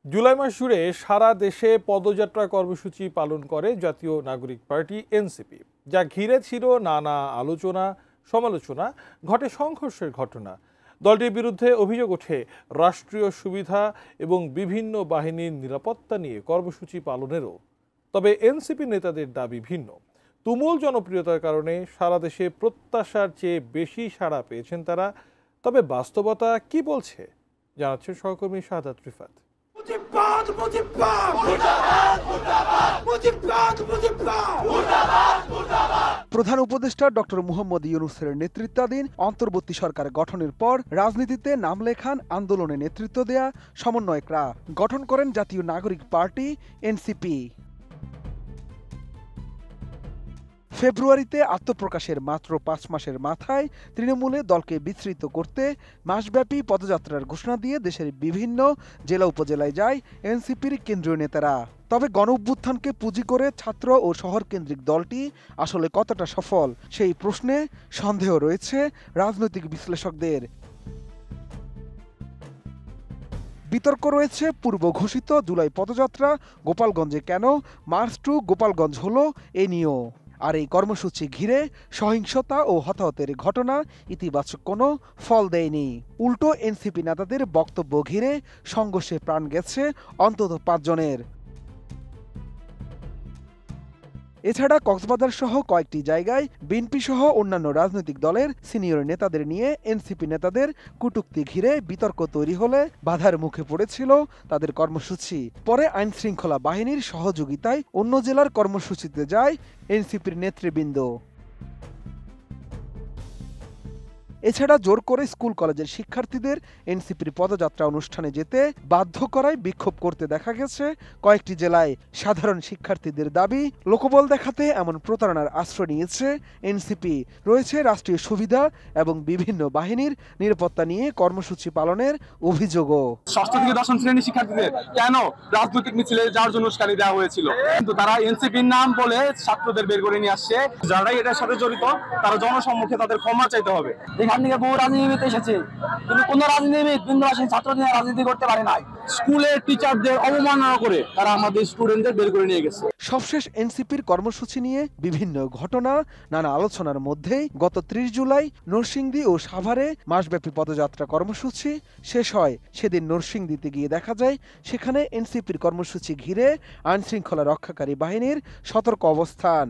জুলাই মাস জুড়ে সারা দেশে পদযাত্রা কর্মসূচি পালন করে জাতীয় নাগরিক পার্টি এনসিপি, যা ঘিরে ছিল নানা আলোচনা সমালোচনা, ঘটে সংঘর্ষের ঘটনা। দলটির বিরুদ্ধে অভিযোগ ওঠে রাষ্ট্রীয় সুবিধা এবং বিভিন্ন বাহিনীর নিরাপত্তা নিয়ে কর্মসূচি পালনেরও। তবে এনসিপি নেতাদের দাবি ভিন্ন। তুমুল জনপ্রিয়তার কারণে সারা দেশে প্রত্যাশার চেয়ে বেশি সাড়া পেয়েছেন তারা। তবে বাস্তবতা কি বলছে জানাচ্ছেন সহকর্মী শাহাদাত রিফাত। প্রধান উপদেষ্টা ডক্টর মুহম্মদ ইউনূসের নেতৃত্বাধীন অন্তর্বর্তী সরকার গঠনের পর রাজনীতিতে নাম লেখান আন্দোলনে নেতৃত্ব দেয়া সমন্বয়করা গঠন করেন জাতীয় নাগরিক পার্টি এনসিপি। ফেব্রুয়ারিতে আত্মপ্রকাশের মাত্র 5 মাসের মাথায় তৃণমূলে দলকে বিস্তৃত করতে মাসব্যাপী পদযাত্রার ঘোষণা দিয়ে দেশের বিভিন্ন জেলা উপজেলায় যায় এনসিপির কেন্দ্রীয় নেতারা। তবে গণঅভ্যুত্থানকে পুঁজি করে ছাত্র ও শহর কেন্দ্রিক দলটি আসলে কতটা সফল সেই প্রশ্নে সন্দেহ রয়েছে রাজনৈতিক বিশ্লেষকদের। বিতর্ক রয়েছে পূর্ব ঘোষিত জুলাই পদযাত্রা গোপালগঞ্জে কেন মার্চ টু গোপালগঞ্জ হলো এ নিয়েও। আর এই কর্মসূচি ঘিরে সহিংসতা ও হতাহতের ঘটনা ইতিবাচক কোনো ফল দেয়নি। উল্টো এনসিপি নেতাদের বক্তব্য ঘিরে সংঘর্ষে প্রাণ গেছে অন্তত 5 জনের। এছাড়া কক্সবাজার সহ কয়েকটি জায়গায় বিএনপি সহ অন্যান্য রাজনৈতিক দলের সিনিয়র নেতাদের নিয়ে এনসিপি নেতাদের কটূক্তি ঘিরে বিতর্ক তৈরি হলে বাধার মুখে পড়েছিল তাদের কর্মসূচি। পরে আইন শৃঙ্খলা বাহিনীর সহযোগিতায় অন্য জেলার কর্মসূচিতে যায় এনসিপির নেতৃবৃন্দ। এছাড়া জোর করে স্কুল কলেজের শিক্ষার্থীদের এনসিপির পদযাত্রা অনুষ্ঠানে যেতে বাধ্য করায় বিক্ষোভ করতে দেখা গেছে কয়েকটি জেলায়। সাধারণ শিক্ষার্থীদের দাবি, লোকবল দেখাতে এমন প্রতারণার আশ্রয় নিয়েছে এনসিপি। রয়েছে রাষ্ট্রীয় সুবিধা এবং বিভিন্ন বাহিনীর নিরাপত্তা নিয়ে কর্মসূচি পালনের অভিযোগও। ষষ্ঠ থেকে দশম শ্রেণীর শিক্ষার্থীদের কেন রাজনৈতিক মিছিলে যাওয়ার জন্য উস্কানি দেওয়া হয়েছিল, কিন্তু তারা এনসিপির নাম বলে ছাত্রদের বের করে নিয়ে আসছে। যারাই এটার সাথে জড়িত তারা জনসম্মুখে তাদের ক্ষমা চাইতে হবে। এখান থেকে বহু রাজনীতিবিদ এসেছে, কিন্তু কোন রাজনীতিবিদ বিন্দুবাসী ছাত্র নিয়ে রাজনীতি করতে পারে নাই। স্কুলের টিচারদের অবমাননা করে তারা আমাদের স্টুডেন্টদের বের করে নিয়ে গেছে। সবশেষ এনসিপির কর্মসূচি নিয়ে বিভিন্ন ঘটনা, নানা আলোচনার মধ্যেই গত 30 জুলাই নরসিংদী ও সাভারে মাসব্যাপী পদযাত্রা কর্মসূচি শেষ হয়। সেদিন নরসিংদীতে গিয়ে দেখা যায় সেখানে এনসিপির কর্মসূচি ঘিরে আইনশৃঙ্খলা রক্ষাকারী বাহিনীর সতর্ক অবস্থান।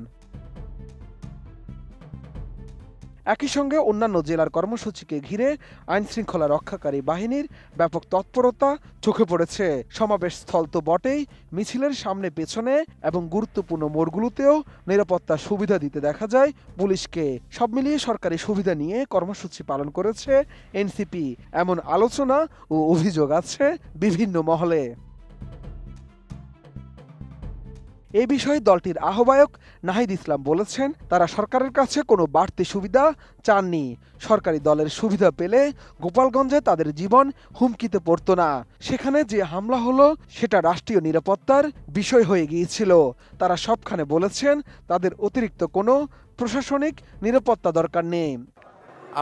একই সঙ্গে অন্যান্য জেলার কর্মসূচিকে ঘিরে আইনশৃঙ্খলা রক্ষাকারী বাহিনীর ব্যাপক তৎপরতা চোখে পড়েছে। সমাবেশ স্থল তো বটেই, মিছিলের সামনে পেছনে এবং গুরুত্বপূর্ণ মোড়গুলোতেও নিরাপত্তা সুবিধা দিতে দেখা যায় পুলিশকে। সব মিলিয়ে সরকারি সুবিধা নিয়ে কর্মসূচি পালন করেছে এনসিপি, এমন আলোচনা ও অভিযোগ আছে বিভিন্ন মহলে। এই বিষয়ে দলটির আহ্বায়ক নাহিদ ইসলাম বলেছেন, তারা সরকারের কাছে কোনো বাড়তি সুবিধা চাননি। সরকারি দলের সুবিধা পেলে গোপালগঞ্জে তাদের জীবন হুমকিতে পড়তো না। সেখানে যে হামলা হলো সেটা রাষ্ট্রীয় নিরাপত্তার বিষয় হয়ে গিয়েছিল। তারা সবখানে বলেছেন তাদের অতিরিক্ত কোনো প্রশাসনিক নিরাপত্তা দরকার নেই।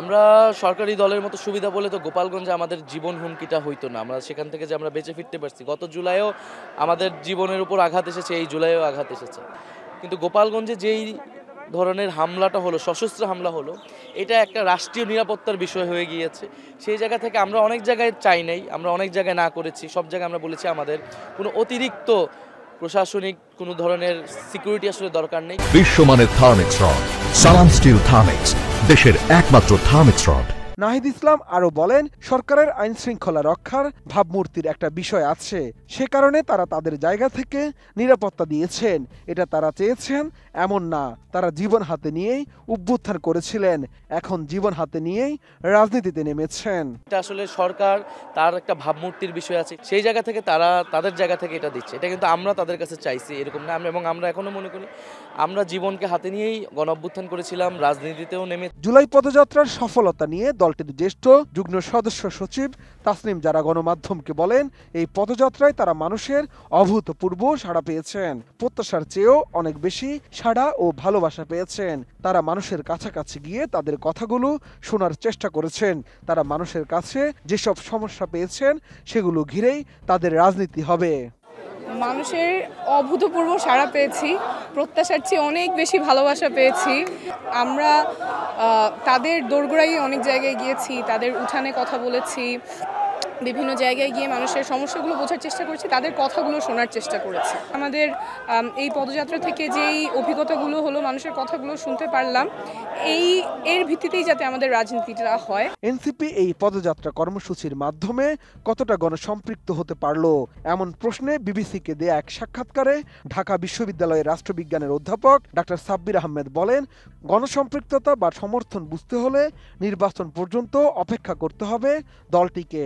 আমরা সরকারি দলের মতো সুবিধা বলে তো গোপালগঞ্জে আমাদের জীবন হুমকিটা হইতো না। আমরা সেখান থেকে যে আমরা বেঁচে ফিরতে পারছি, গত জুলাইও আমাদের জীবনের উপর আঘাত এসেছে, এই জুলাইও আঘাত এসেছে। কিন্তু গোপালগঞ্জে যেই ধরনের হামলাটা হলো, সশস্ত্র হামলা হলো, এটা একটা রাষ্ট্রীয় নিরাপত্তার বিষয় হয়ে গিয়েছে। সেই জায়গা থেকে আমরা অনেক জায়গায় চাই নাই, আমরা অনেক জায়গায় না করেছি। সব জায়গায় আমরা বলেছি আমাদের কোনো অতিরিক্ত প্রশাসনিক কোনো ধরনের সিকিউরিটি আসলে দরকার নেই। বিশ্বমানের থার্মিক্স রড, সালাম স্টিল থার্মিক্স, দেশের একমাত্র থার্মিক্স রড। নাহিদ ইসলাম আরো বলেন, সরকারের আইন শৃঙ্খলা রক্ষার ভাবমূর্তির একটা বিষয় আছে, সে কারণে তারা তাদের জায়গা থেকে নিরাপত্তা দিয়েছেন। এটা তারা চেয়েছেন এমন না, তারা জীবন হাতে নিয়েই অভ্যুত্থান করেছিলেন, এখন জীবন হাতে নিয়েই রাজনীতিতে নেমেছেন। এটা আসলে সরকার তার একটা ভাবমূর্তির বিষয় আছে, সেই জায়গা থেকে তারা তাদের জায়গা থেকে এটা দিচ্ছে। এটা কিন্তু আমরা তাদের কাছে চাইছি এরকম না। এবং আমরা এখনো মনে করি আমরা জীবনকে হাতে নিয়েই গণ অভ্যুত্থান করেছিলাম, রাজনীতিতেও নেমে। জুলাই পদযাত্রার সফলতা নিয়ে দল দলটির জ্যেষ্ঠ যুগ্ম সদস্য সচিব তাসনিম জারা গণমাধ্যমকে বলেন, এই পদযাত্রায় তারা মানুষের অভূতপূর্ব সাড়া পেয়েছেন। প্রত্যাশার চেয়েও অনেক বেশি সাড়া ও ভালোবাসা পেয়েছেন। তারা মানুষের কাছাকাছি গিয়ে তাদের কথাগুলো শোনার চেষ্টা করেছেন। তারা মানুষের কাছে যেসব সমস্যা পেয়েছেন সেগুলো ঘিরেই তাদের রাজনীতি হবে। মানুষের অভূতপূর্ব সাড়া পেয়েছি, প্রত্যাশার চেয়ে অনেক বেশি ভালোবাসা পেয়েছি। আমরা তাদের দোরগোড়ায় অনেক জায়গায় গিয়েছি, তাদের উঠানে কথা বলেছি, বিভিন্ন জায়গায় গিয়ে মানুষের সমস্যাগুলো বোঝার চেষ্টা করেছি, তাদের কথাগুলো শোনার চেষ্টা করেছি। আমাদের এই পদযাত্রা থেকে যেই অভিজ্ঞতাগুলো হলো, মানুষের কথাগুলো শুনতে পারলাম, এর ভিত্তিতেই যাতে আমাদের রাজনীতিটা হয়। এনসিপি এই পদযাত্রা কর্মসূচির মাধ্যমে কতটা গণসম্পৃক্ত হতে পারলো, এমন প্রশ্নে বিবিসিকে দেয়া এক সাক্ষাৎকারে ঢাকা বিশ্ববিদ্যালয়ের রাষ্ট্রবিজ্ঞানের অধ্যাপক ডাক্তার সাব্বির আহমেদ বলেন, গণসম্পৃক্ততা বা সমর্থন বুঝতে হলে নির্বাচন পর্যন্ত অপেক্ষা করতে হবে দলটিকে।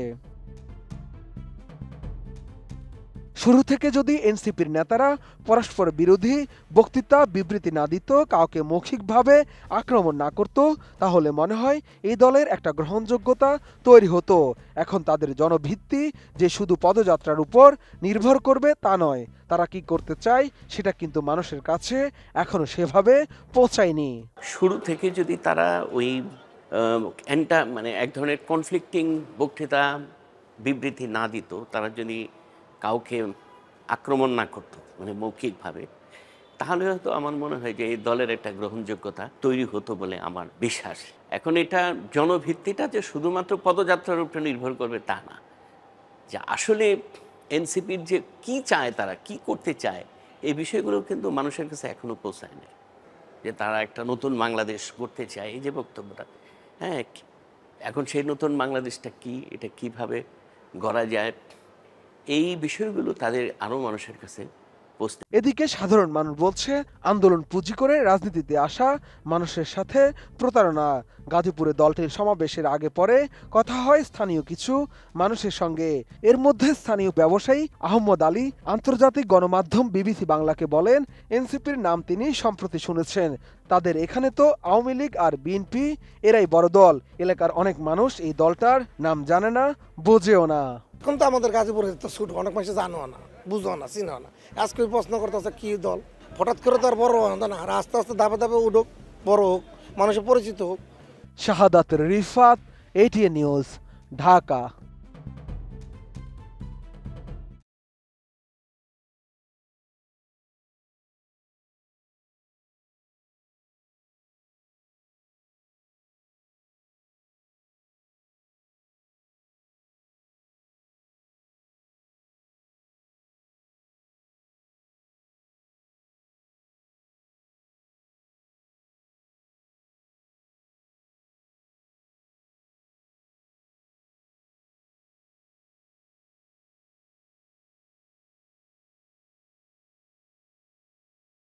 শুরু থেকে যদি এনসিপির নেতারা পরস্পর বিরোধী বক্তৃতা বিবৃতি না দিত, কাউকে মৌখিকভাবে আক্রমণ না করত, তাহলে মনে হয় এই দলের একটা গ্রহণযোগ্যতা তৈরি হতো। এখন তাদের জনভিত্তি যে শুধু পদযাত্রার উপর নির্ভর করবে তা নয়, তারা কি করতে চায় সেটা কিন্তু মানুষের কাছে এখনো সেভাবে পৌঁছায়নি। শুরু থেকে যদি তারা ওই মানে এক ধরনের কনফ্লিক্টিং বক্তৃতা বিবৃতি না দিত, তারা যদি কাউকে আক্রমণ না করতো মানে মৌখিকভাবে, তাহলে হয়তো আমার মনে হয় যে এই দলের একটা গ্রহণযোগ্যতা তৈরি হতো বলে আমার বিশ্বাস। এখন এটা জনভিত্তিটা যে শুধুমাত্র পদযাত্রার উপরে নির্ভর করবে তা না, যে আসলে এনসিপির যে কি চায়, তারা কি করতে চায়, এই বিষয়গুলো কিন্তু মানুষের কাছে এখনো পৌঁছায় না। যে তারা একটা নতুন বাংলাদেশ গড়তে চায়, এই যে বক্তব্যটা, হ্যাঁ, এখন সেই নতুন বাংলাদেশটা কি, এটা কিভাবে গড়া যায়, এই বিষয়গুলো তাদের আরো মানুষের কাছে পৌঁছতে। এদিকে সাধারণ মানুষ বলছে, আন্দোলন পুঁজি করে রাজনীতিতে আসা মানুষের সাথে প্রতারণা। গাজীপুরে দলটির সমাবেশের আগে পরে কথা হয় স্থানীয় কিছু মানুষের সঙ্গে। এর মধ্যে স্থানীয় ব্যবসায়ী আহমদ আলী আন্তর্জাতিক গণমাধ্যম বিবিসি বাংলাকে বলেন, এনসিপির নাম তিনি সম্প্রতি শুনেছেন। তাদের এখানে তো আওয়ামী লীগ আর বিএনপি এরাই বড় দল। এলাকার অনেক মানুষ এই দলটার নাম জানে না, বোঝেও না। এখন তো আমাদের গাজীপুরে তো শুট অনেক মানুষ জানো না, বুঝো না, চিনো না। আজকে প্রশ্ন করতেছে কি দল, হঠাৎ করে তো আর বড় হয় না, আর আস্তে আস্তে ধাপে ধাপে উঠুক, বড় হোক, মানুষের পরিচিত হোক। শাহাদাত রিফাত, এটিএন নিউজ, ঢাকা।